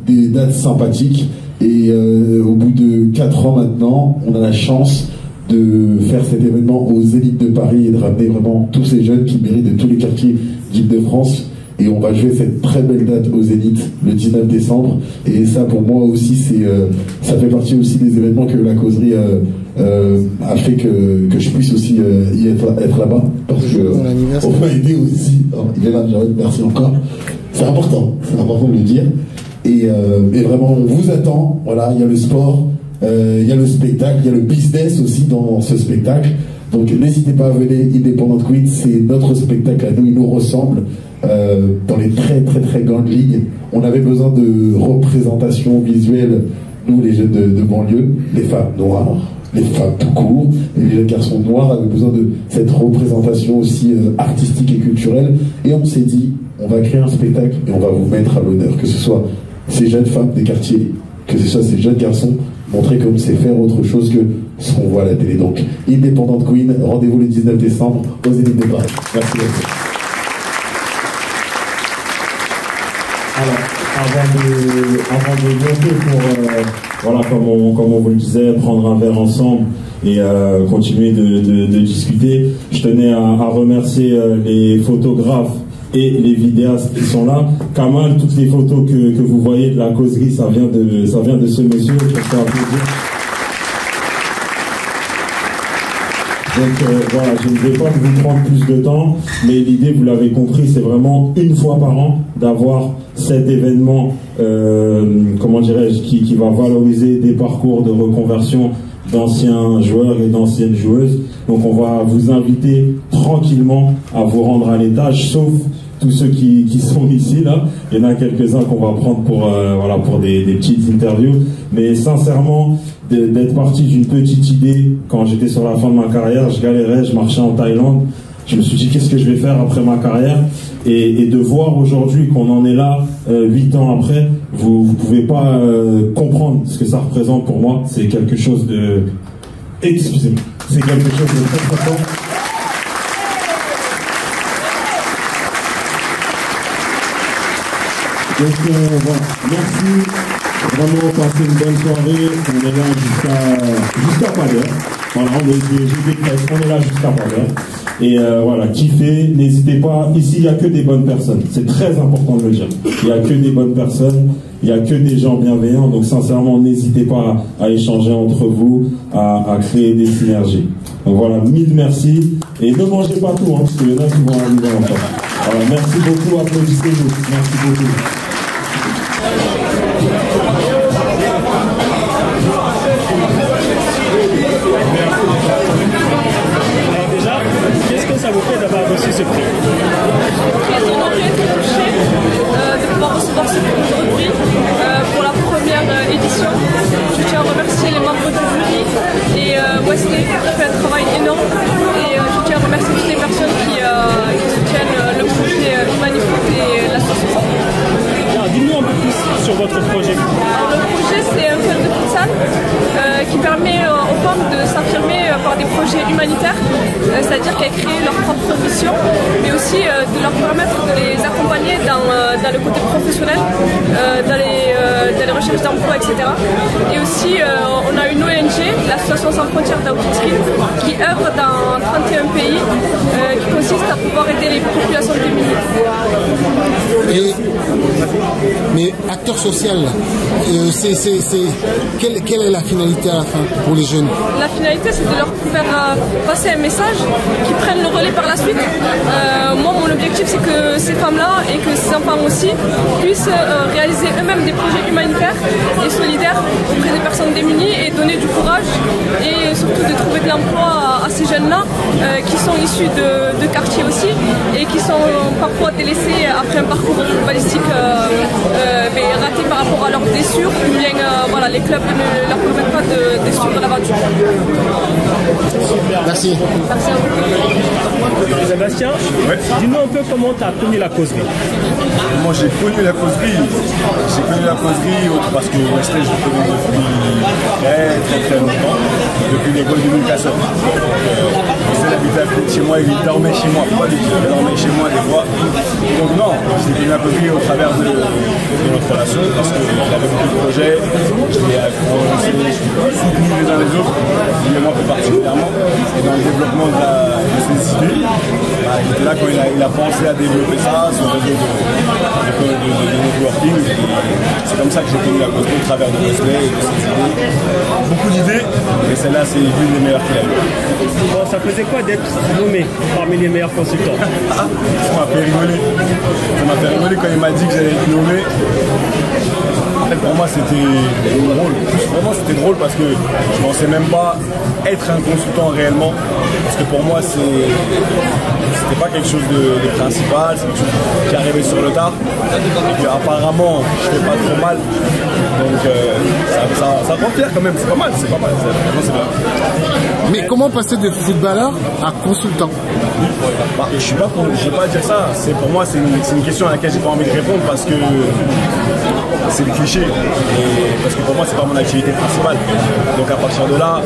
des dates sympathiques. Et au bout de 4 ans maintenant, on a la chance de faire cet événement aux Zénith de Paris et de ramener vraiment tous ces jeunes qui méritent de tous les quartiers d'Île-de-France. Et on va jouer cette très belle date aux Zénith le 19 décembre. Et ça, pour moi aussi, ça fait partie aussi des événements que la causerie a fait que je puisse aussi y être là-bas. Parce qu'on m'a aidé aussi. Alors, il est là, Jared, merci encore. C'est important de le dire. Et vraiment, on vous attend. Voilà, il y a le sport, il y a le spectacle, il y a le business aussi dans ce spectacle. Donc n'hésitez pas à venir, Independent Queen, c'est notre spectacle à nous, il nous ressemble. Dans les très très très grandes ligues, on avait besoin de représentation visuelle, nous les jeunes de banlieue, les femmes noires, les femmes tout court, et les jeunes garçons noirs avaient besoin de cette représentation aussi artistique et culturelle. Et on s'est dit, on va créer un spectacle et on va vous mettre à l'honneur, que ce soit ces jeunes femmes des quartiers, que ce soit ces jeunes garçons, montrer qu'on sait faire autre chose que ce qu'on voit à la télé. Donc, Independent Queen, rendez-vous le 19 décembre aux Zénith de Paris. Merci beaucoup. Alors, avant de monter pour, voilà, comme on vous le disait, prendre un verre ensemble et continuer de discuter, je tenais à remercier les photographes et les vidéastes qui sont là. Kamal, toutes les photos que vous voyez de la causerie, ça vient de ce monsieur. Donc voilà, je ne vais pas vous prendre plus de temps, mais l'idée, vous l'avez compris, c'est vraiment une fois par an d'avoir cet événement, comment dirais-je, qui va valoriser des parcours de reconversion d'anciens joueurs et d'anciennes joueuses. Donc on va vous inviter tranquillement à vous rendre à l'étage, sauf tous ceux qui sont ici là. Il y en a quelques-uns qu'on va prendre pour des petites interviews. Mais sincèrement, d'être parti d'une petite idée, quand j'étais sur la fin de ma carrière, je galérais, je marchais en Thaïlande. Je me suis dit, qu'est-ce que je vais faire après ma carrière, et de voir aujourd'hui qu'on en est là, 8 ans après, vous pouvez pas comprendre ce que ça représente pour moi. C'est quelque chose de... Excusez-moi. c'est quelque chose de très très fort. Donc voilà, merci. Vraiment passé une bonne soirée. On est là jusqu'à pas d'heure. Voilà, on est là jusqu'à pas d'heure. Et voilà, kiffez, n'hésitez pas. Ici, il n'y a que des bonnes personnes. C'est très important de le dire. Il n'y a que des bonnes personnes. Il n'y a que des gens bienveillants. Donc sincèrement, n'hésitez pas à échanger entre vous, à créer des synergies. Donc voilà, 1000 merci. Et ne mangez pas tout, parce qu'il y en a qui vont arriver encore. Voilà, merci beaucoup, applaudissez-nous. Merci beaucoup. Alors déjà, qu'est-ce que ça vous fait d'avoir reçu ce prix? Très honoré, très touché de pouvoir recevoir ce prix pour la première édition. Je tiens à remercier les membres du jury et Wesley qui a fait un travail énorme. Et je tiens à remercier toutes les personnes qui soutiennent le projet Humanifort et l'association. Dis-nous un peu plus sur votre projet. Alors, le projet, c'est un club de futsal qui permet aux femmes de s'affirmer par des projets humanitaires, c'est-à-dire qu'elles créent leur propre mission, mais aussi de leur permettre de les accompagner dans le côté professionnel, dans les recherches d'emploi, etc. Et aussi, on a une ONG, l'Association sans frontières d'Autisme, qui œuvre dans 31 pays, qui consiste à pouvoir aider les populations démunies. Mais acteur social, quelle est la finalité à la fin pour les jeunes? La finalité, c'est de leur faire passer un message, qu'ils prennent le relais par la suite. Moi, mon objectif, c'est que ces femmes-là et que ces enfants aussi puissent réaliser eux-mêmes des projets humanitaires et solidaires auprès des personnes démunies et donner du courage et surtout de trouver de l'emploi à ces jeunes-là qui sont issus de quartiers aussi et qui sont parfois délaissés après un parcours footballistique raté par rapport à leur blessure, ou bien voilà, les clubs ne leur permettent pas de suivre l'aventure. Merci. Merci à vous. Sébastien, dis-nous un peu comment tu as connu la causerie. Moi j'ai connu la causerie. J'ai connu la causerie parce que Wesley je le connais depuis très longtemps, depuis l'école de Newcastle. Wesley habitait à côté de chez moi, il dormait chez moi, pas du tout, il dormait chez moi des fois. Donc non, j'ai connu la causerie au travers de notre relation parce que j'avais beaucoup de projets, je l'ai soutenu les uns les autres, et moi plus particulièrement, et dans le développement de ces idées. Il était là quand il a pensé à développer ça, son réseau de networking. C'est comme ça que j'ai connu la causerie au travers de Wesley et de ses idées. Beaucoup d'idées, mais celle-là c'est l'une des meilleures qu'il a eues. Bon, ça faisait quoi d'être nommé parmi les meilleurs consultants? Ça m'a fait rigoler. Ça m'a fait rigoler quand il m'a dit que j'allais être nommé. En fait, pour moi, c'était drôle. Vraiment, c'était drôle parce que je pensais même pas être un consultant réellement. Parce que pour moi, c'était pas quelque chose de principal, c'est quelque chose qui arrivait sur le tard. Et qu'apparemment, je fais pas trop mal. Donc, ça confère quand même, c'est pas mal. Vraiment, c'est bien. Mais comment passer de footballeur à consultant? Je vais pas dire ça. Pour moi, c'est une question à laquelle j'ai pas envie de répondre parce que c'est le cliché. Et parce que pour moi, c'est pas mon activité principale. Donc à partir de là,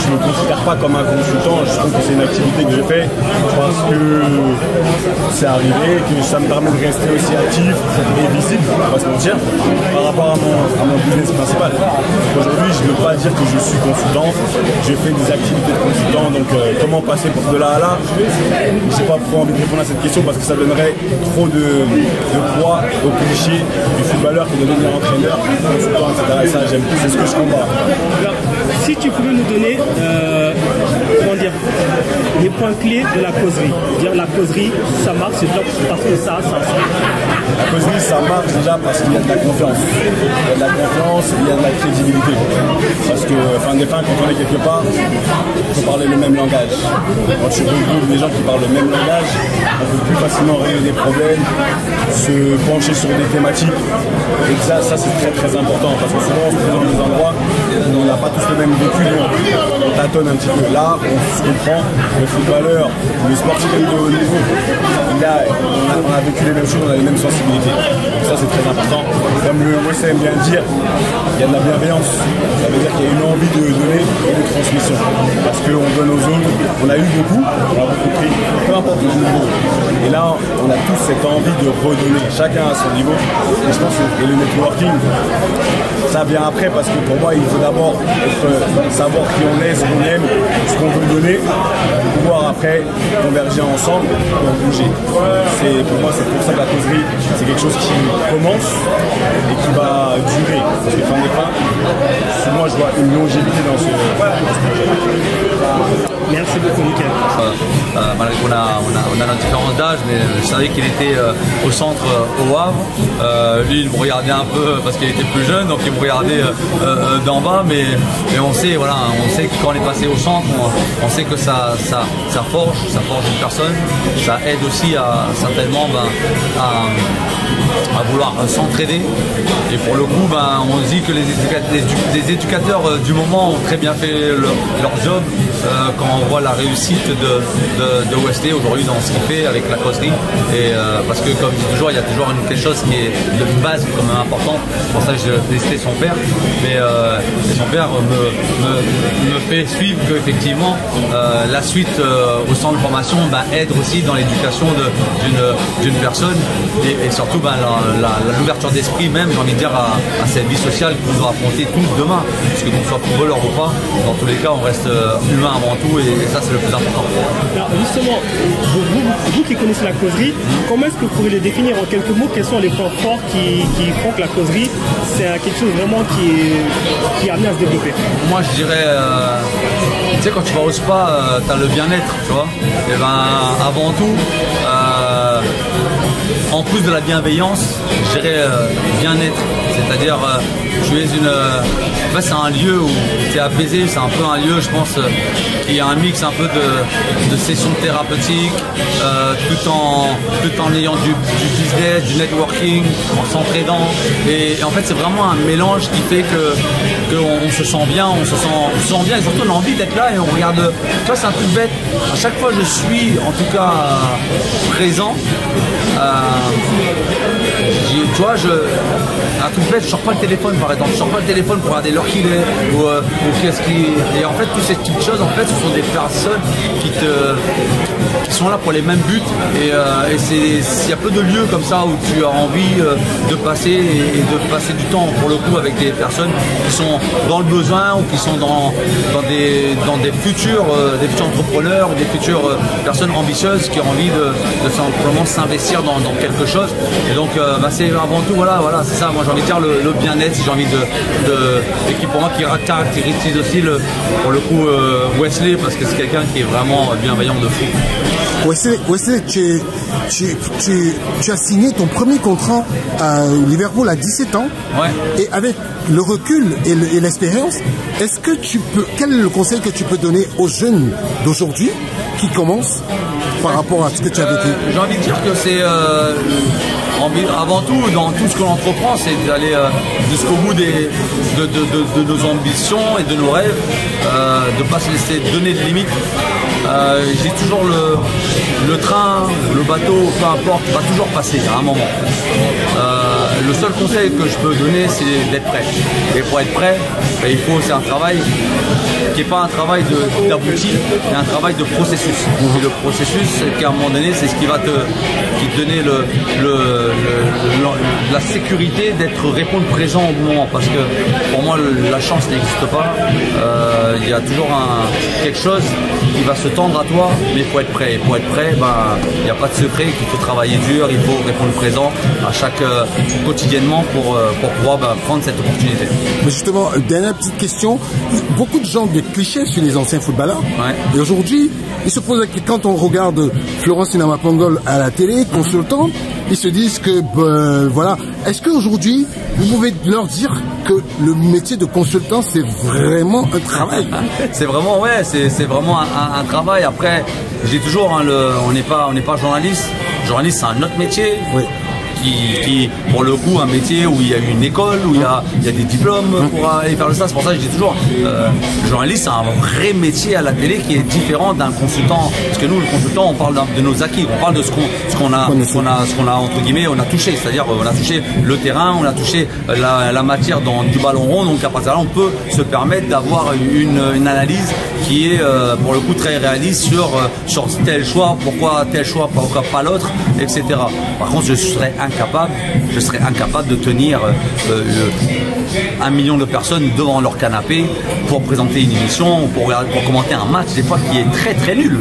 je ne me considère pas comme un consultant. Je trouve que c'est une activité que je fais parce que c'est arrivé, que ça me permet de rester aussi actif et visible, on va pas se mentir, par rapport à mon business principal. Aujourd'hui, je ne veux pas dire que je suis consultant. J'ai fait des activités de consultant. Donc comment passer de là à là? J'ai pas trop envie de répondre à cette question parce que ça donnerait trop de poids au cliché du footballeur qui doit devenir entraîneur, consultant, etc. Et ça, j'aime plus, c'est ce que je combats. Alors, si tu pouvais nous donner les points clés de la causerie. Dire la causerie, ça marche, c'est parce que ça. La causerie, ça marche déjà parce qu'il y a de la confiance. Il y a de la confiance, il y a de la crédibilité. Parce que, fin des fins, quand on est quelque part, il faut parler le même langage. Quand tu regroupes des gens qui parlent le même langage, on peut plus facilement régler des problèmes, se pencher sur des thématiques. Et ça c'est très très important parce que souvent on se présente dans des endroits où on n'a pas tous le même vécu, on tâtonne un petit peu. Là, on se comprend, le footballeur, le sportif de haut niveau, il on a vécu les mêmes choses, on a les mêmes sensibilités. Donc ça, c'est très important. Comme le Wesley aime bien dire, il y a de la bienveillance. Ça veut dire qu'il y a une envie de donner et de transmission. Parce qu'on donne aux autres, on a eu beaucoup, on a beaucoup pris, peu importe le niveau. Et là, on a tous cette envie de redonner, chacun à son niveau. Et je pense que le networking, ça vient après, parce que pour moi, il faut d'abord savoir qui on est, ce qu'on aime, ce qu'on veut donner, pour pouvoir après converger ensemble et bouger. Pour moi, c'est pour ça que la causerie, c'est quelque chose qui commence et qui va durer. Parce que fin des fins, moi, je vois une longévité dans ce projet. Merci beaucoup, Mickaël. Malgré qu'on a notre différence d'âge, mais je savais qu'il était au centre au Havre. Lui, il me regardait un peu parce qu'il était plus jeune, donc il me regardait d'en bas, mais on sait, voilà, on sait que quand on est passé au centre, on sait que ça forge une personne, ça aide aussi certainement à vouloir s'entraider. Et pour le coup, on dit que les éducateurs du moment ont très bien fait leur job quand on voit la réussite de Wesley aujourd'hui dans ce qu'il fait avec la causerie. Et parce que comme je dis toujours, il y a toujours quelque chose qui est de base quand même important. C'est pour ça que je félicite son père. Mais son père me fait suivre qu'effectivement la suite au centre de formation aide aussi dans l'éducation d'une personne et surtout l'ouverture d'esprit même, j'ai envie de dire, à cette vie sociale qu'on doit affronter tous demain. Parce que qu'on soit footballeur ou pas, dans tous les cas on reste humain avant tout et ça c'est le plus important. Alors justement, vous qui connaissez la causerie, comment est-ce que vous pouvez le définir en quelques mots? Quels sont les points forts qui font que la causerie c'est quelque chose vraiment qui est amené à se développer? Moi je dirais, tu sais, quand tu vas au spa, tu as le bien-être, tu vois. Et avant tout, en plus de la bienveillance, je dirais bien-être. C'est-à-dire, c'est un lieu où tu es apaisé, c'est un peu un lieu, je pense, qui a un mix un peu de sessions thérapeutiques, tout en ayant du business, du networking, en s'entraidant. Et en fait, c'est vraiment un mélange qui fait qu'on se sent bien, on se sent bien et surtout on a envie d'être là et on regarde. Tu vois, c'est un truc bête. À chaque fois, je suis en tout cas présent. Tu vois, un truc bête, je sors pas le téléphone par exemple, je sors pas le téléphone pour regarder l'heure qu'il est ou qu'est-ce qui. Et en fait, toutes ces petites choses, en fait, ce sont des personnes qui sont là pour les mêmes buts et il y a peu de lieux comme ça où tu as envie de passer et de passer du temps pour le coup avec des personnes qui sont dans le besoin ou qui sont dans des futurs entrepreneurs ou des futures personnes ambitieuses qui ont envie de simplement s'investir dans quelque chose. Et donc c'est avant tout voilà c'est ça, moi j'ai envie de dire le bien-être, j'ai envie et qui pour moi qui caractérise aussi pour le coup Wesley, parce que c'est quelqu'un qui est vraiment bienveillant de fou. Wesley, tu as signé ton premier contrat à Liverpool à 17 ans. Ouais. Et avec le recul et l'expérience, quel est le conseil que tu peux donner aux jeunes d'aujourd'hui qui commencent par rapport à ce que tu as vécu? J'ai envie de dire que c'est avant tout, dans tout ce que l'on entreprend, c'est d'aller jusqu'au bout de nos ambitions et de nos rêves, de ne pas se laisser donner de limites. J'ai toujours le train, le bateau, peu importe, va toujours passer à un moment. Le seul conseil que je peux donner, c'est d'être prêt. Et pour être prêt, c'est un travail qui n'est pas un travail d'abouti, mais un travail de processus. Et le processus, qu'à un moment donné, c'est ce qui va te donner la sécurité répondre présent au moment. Parce que pour moi, la chance n'existe pas. Il y a toujours quelque chose qui va se tendre à toi, mais il faut être prêt. Et pour être prêt, il n'y a pas de secret, il faut travailler dur, il faut répondre présent à chaque quotidiennement pour pouvoir prendre cette opportunité. Mais justement, dernière petite question, beaucoup de gens des clichés sur les anciens footballeurs. Ouais. Et aujourd'hui, ils se posent quand on regarde Florence Sinama-Pangol à la télé, consultante, ils se disent que voilà. Est-ce qu'aujourd'hui, vous pouvez leur dire que le métier de consultant, c'est vraiment un travail? C'est vraiment, ouais, c'est vraiment un travail. Après, je dis toujours, on n'est pas journaliste. Journaliste, c'est un autre métier. Oui. qui, pour le coup, un métier où il y a une école, où il y a des diplômes pour aller faire ça. C'est pour ça que je dis toujours, le journaliste, c'est un vrai métier à la télé qui est différent d'un consultant. Parce que nous, le consultant, on parle de nos acquis, on parle de ce qu'on a entre guillemets, on a touché. C'est-à-dire, on a touché le terrain, on a touché la matière du ballon rond. Donc, à partir de là, on peut se permettre d'avoir une analyse qui est, pour le coup, très réaliste sur tel choix, pourquoi tel choix, pourquoi pas l'autre, etc. Par contre, je serais incapable de tenir 1 million de personnes devant leur canapé pour présenter une émission, pour commenter un match, des fois qui est très très nul.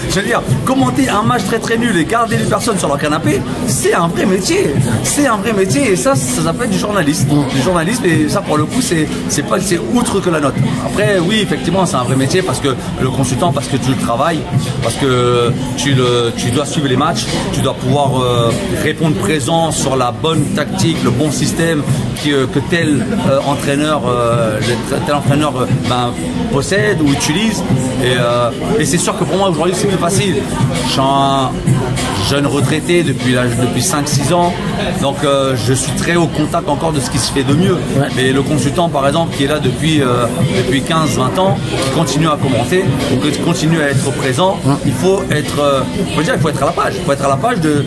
Je veux dire, commenter un match très très nul et garder les personnes sur leur canapé, c'est un vrai métier. C'est un vrai métier et ça s'appelle du journaliste. Du journalisme, et ça pour le coup, c'est outre que la note. Après, oui, effectivement, c'est un vrai métier parce que le consultant, parce que tu le travailles, parce que tu dois suivre les matchs, tu dois pouvoir répondre présent sur la bonne tactique, le bon système que tel entraîneur possède ou utilise. Et c'est sûr que pour moi aujourd'hui c'est plus facile. Je suis un jeune retraité depuis 5-6 ans, donc je suis très au contact encore de ce qui se fait de mieux. Mais le consultant par exemple qui est là depuis 15-20 ans, qui continue à commenter, qui continue à être présent, il faut être à la page. Il faut être à la page de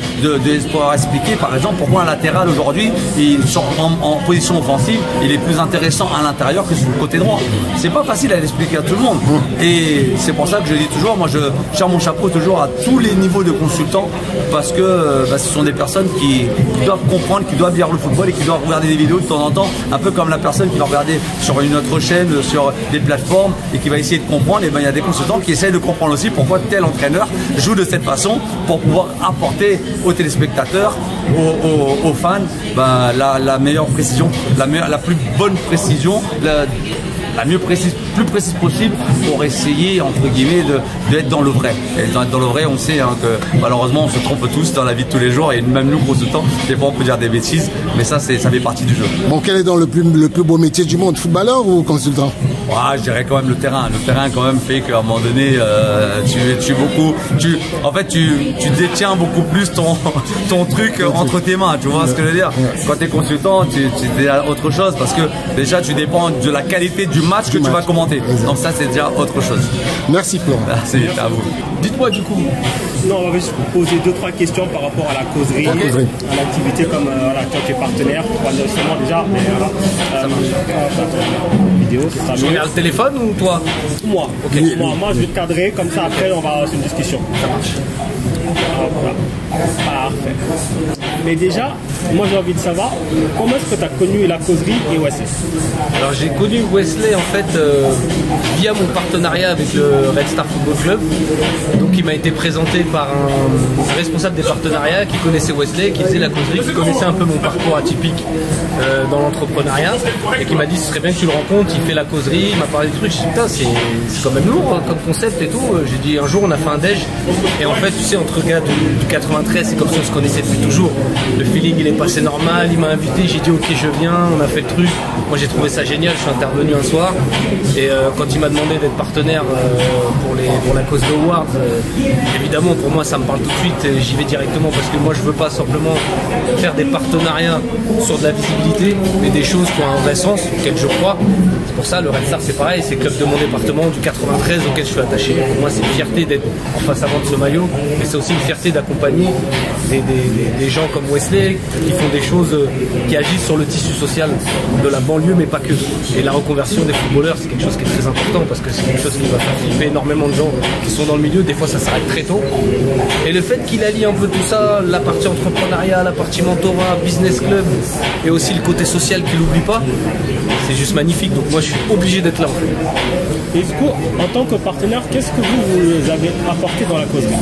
pouvoir expliquer par exemple pourquoi un latéral aujourd'hui en position offensive il est plus intéressant à l'intérieur que sur le côté droit. C'est pas facile à l'expliquer à tout le monde. Et c'est pour ça que je dis toujours, moi je tire mon chapeau toujours à tous les niveaux de consultants parce que ce sont des personnes qui doivent comprendre, qui doivent lire le football et qui doivent regarder des vidéos de temps en temps, un peu comme la personne qui va regarder sur une autre chaîne, sur des plateformes et qui va essayer de comprendre. Et il y a des consultants qui essayent de comprendre aussi pourquoi tel entraîneur joue de cette façon pour pouvoir apporter aux téléspectateurs, aux fans, la meilleure précision, la plus bonne précision, plus précise possible pour essayer entre guillemets d'être dans le vrai. Et dans le vrai, on sait que malheureusement on se trompe tous dans la vie de tous les jours et même nous consultants, des fois on peut dire des bêtises, mais ça fait partie du jeu. Bon, quel est le plus beau métier du monde, footballeur ou consultant? Je dirais quand même le terrain. Le terrain quand même fait qu'à un moment donné, tu détiens beaucoup plus ton truc entre tes mains. Tu vois ce que je veux dire? Quand tu es consultant, tu es autre chose parce que déjà tu dépends de la qualité du match que tu vas commenter. Donc ça c'est déjà autre chose. Merci Florent. Merci à vous. Dites-moi du coup. Non, on va juste poser 2-3 questions par rapport à la causerie, à l'activité comme toi tu es partenaire, pas nécessairement déjà, mais voilà. Vidéo, c'est ça. Je regarde le téléphone ou toi? Moi. Ok. Moi je vais te cadrer, comme ça après on va sur une discussion. Ça marche. Voilà. Parfait. Mais déjà, moi j'ai envie de savoir comment est-ce que tu as connu la causerie et Wesley? Alors j'ai connu Wesley en fait via mon partenariat avec le Red Star Football Club. Donc il m'a été présenté par un responsable des partenariats qui connaissait Wesley, qui faisait la causerie, qui connaissait un peu mon parcours atypique dans l'entrepreneuriat et qui m'a dit ce serait bien que tu le rencontres, il fait la causerie, il m'a parlé des trucs, je dit putain c'est quand même lourd comme concept et tout. J'ai dit un jour on a fait un déj et en fait tu sais entre gars du 93 c'est comme si on se connaissait depuis toujours. Le feeling il est passé normal, il m'a invité, j'ai dit ok je viens, on a fait le truc. Moi j'ai trouvé ça génial, je suis intervenu un soir et quand il m'a demandé d'être partenaire pour la cause de Howard, évidemment pour moi ça me parle tout de suite, j'y vais directement parce que moi je veux pas simplement faire des partenariats sur de la visibilité mais des choses qui ont un vrai sens auquel je crois. C'est pour ça le Red Star c'est pareil, c'est le club de mon département du 93 auquel je suis attaché. Pour moi c'est une fierté d'être en face avant de ce maillot mais c'est aussi une fierté d'accompagner des gens comme Wesley qui font des choses qui agissent sur le tissu social de la banlieue mais pas que. Et la reconversion des footballeurs c'est quelque chose qui est très important parce que c'est quelque chose qui va faire flipper énormément de gens qui sont dans le milieu, des fois ça s'arrête très tôt. Et le fait qu'il allie un peu tout ça, la partie entrepreneuriat, la partie mentorat, business club et aussi le côté social qu'il n'oublie pas, c'est juste magnifique. Donc moi je suis obligé d'être là en fait. Et du coup, en tant que partenaire, qu'est-ce que vous avez apporté dans la causerie?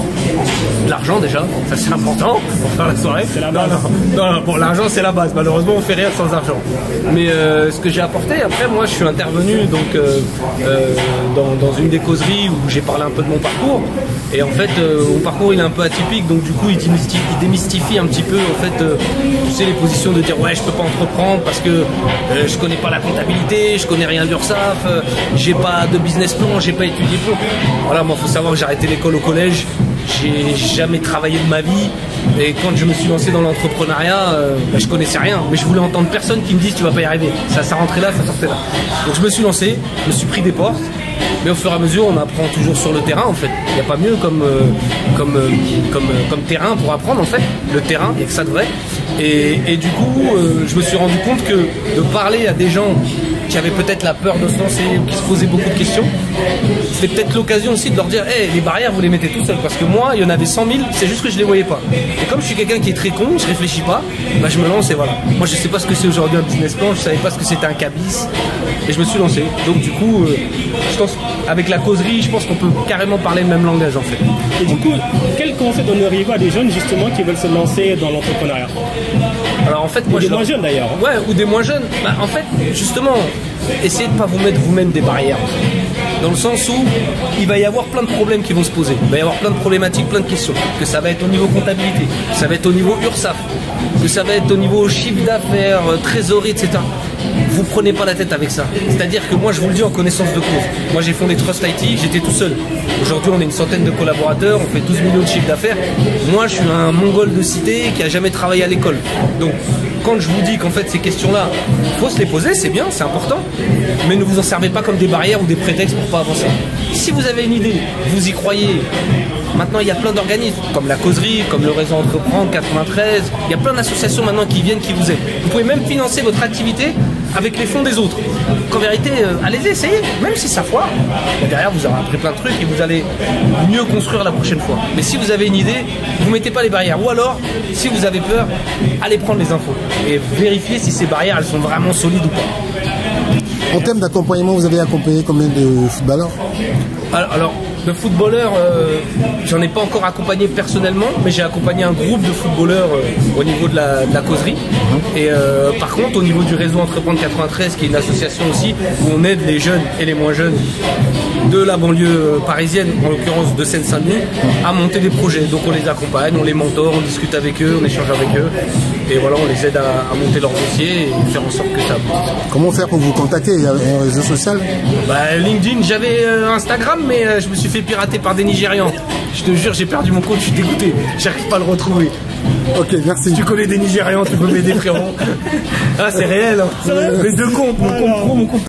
De l'argent déjà, ça c'est important pour faire la soirée. C'est la base. Non, bon, l'argent c'est la base. Malheureusement, on fait rien sans argent. Mais ce que j'ai apporté, après, moi, je suis intervenu donc dans une des causeries où j'ai parlé un peu de mon parcours. Et en fait, mon parcours il est un peu atypique, donc du coup, il démystifie un petit peu en fait, tu sais, les positions de dire ouais, je peux pas entreprendre parce que je connais pas la comptabilité, je connais rien d'URSSAF, j'ai pas de business plan, j'ai pas étudié pour. Voilà, moi, faut savoir que j'ai arrêté l'école au collège. J'ai jamais travaillé de ma vie. Et quand je me suis lancé dans l'entrepreneuriat, je connaissais rien, mais je voulais entendre personne qui me dise tu vas pas y arriver. Ça rentrait là, ça sortait là. Donc je me suis lancé, je me suis pris des portes, mais au fur et à mesure on apprend toujours sur le terrain en fait. Il n'y a pas mieux comme terrain pour apprendre en fait. Le terrain, il n'y a que ça de vrai. Et du coup, je me suis rendu compte que de parler à des gens qui avaient peut-être la peur de se lancer ou qui se posaient beaucoup de questions, c'était peut-être l'occasion aussi de leur dire hey, les barrières vous les mettez tout seul, parce que moi il y en avait 100 000, c'est juste que je les voyais pas. Et comme je suis quelqu'un qui est très con, je réfléchis pas, bah je me lance et voilà. Moi je sais pas ce que c'est aujourd'hui un business plan, je savais pas ce que c'était un cabis et je me suis lancé. Donc du coup, je pense avec la causerie, je pense qu'on peut carrément parler le même langage en fait. Et du coup, quel conseil donneriez-vous à des jeunes justement qui veulent se lancer dans l'entrepreneuriat? Alors en fait, moi, ou des moins jeunes d'ailleurs. Ouais, ou des moins jeunes. Bah, en fait, justement, essayez de pas vous mettre vous-même des barrières. Dans le sens où il va y avoir plein de problèmes qui vont se poser. Il va y avoir plein de problématiques, plein de questions. Que ça va être au niveau comptabilité, que ça va être au niveau URSSAF, que ça va être au niveau chiffre d'affaires, trésorerie, etc. Vous prenez pas la tête avec ça. C'est-à-dire que moi, je vous le dis en connaissance de cause. Moi, j'ai fondé Trust IT, j'étais tout seul. Aujourd'hui, on est une centaine de collaborateurs, on fait 12 millions de chiffre d'affaires. Moi, je suis un mongol de cité qui a jamais travaillé à l'école. Donc, quand je vous dis qu'en fait, ces questions-là, il faut se les poser, c'est bien, c'est important. Mais ne vous en servez pas comme des barrières ou des prétextes pour pas avancer. Si vous avez une idée, vous y croyez. Maintenant, il y a plein d'organismes, comme la causerie, comme le réseau Entreprendre 93. Il y a plein d'associations maintenant qui viennent, qui vous aident. Vous pouvez même financer votre activité avec les fonds des autres. En vérité, allez-y, essayez, même si ça foire. Derrière, vous aurez appris plein de trucs et vous allez mieux construire la prochaine fois. Mais si vous avez une idée, vous mettez pas les barrières. Ou alors, si vous avez peur, allez prendre les infos et vérifiez si ces barrières, elles sont vraiment solides ou pas. En termes d'accompagnement, vous avez accompagné combien de footballeurs? Alors, de footballeurs, j'en ai pas encore accompagné personnellement, mais j'ai accompagné un groupe de footballeurs au niveau de la causerie. Et par contre, au niveau du réseau Entreprendre 93, qui est une association aussi, où on aide les jeunes et les moins jeunes de la banlieue parisienne, en l'occurrence de Seine-Saint-Denis, à monter des projets. Donc on les accompagne, on les mentore, on discute avec eux, on échange avec eux. Et voilà, on les aide à monter leur dossier et faire en sorte que ça aboutisse. Comment faire pour vous contacter? Il y a un réseau social? LinkedIn, j'avais Instagram, mais je me suis fait pirater par des Nigérians. Je te jure, j'ai perdu mon compte, je suis dégoûté. J'arrive pas à le retrouver. Ok, merci. Si tu connais des Nigérians, tu peux m'aider, frérot. Ah, c'est réel. Hein. Les deux comptes, mon compte pro, mon compte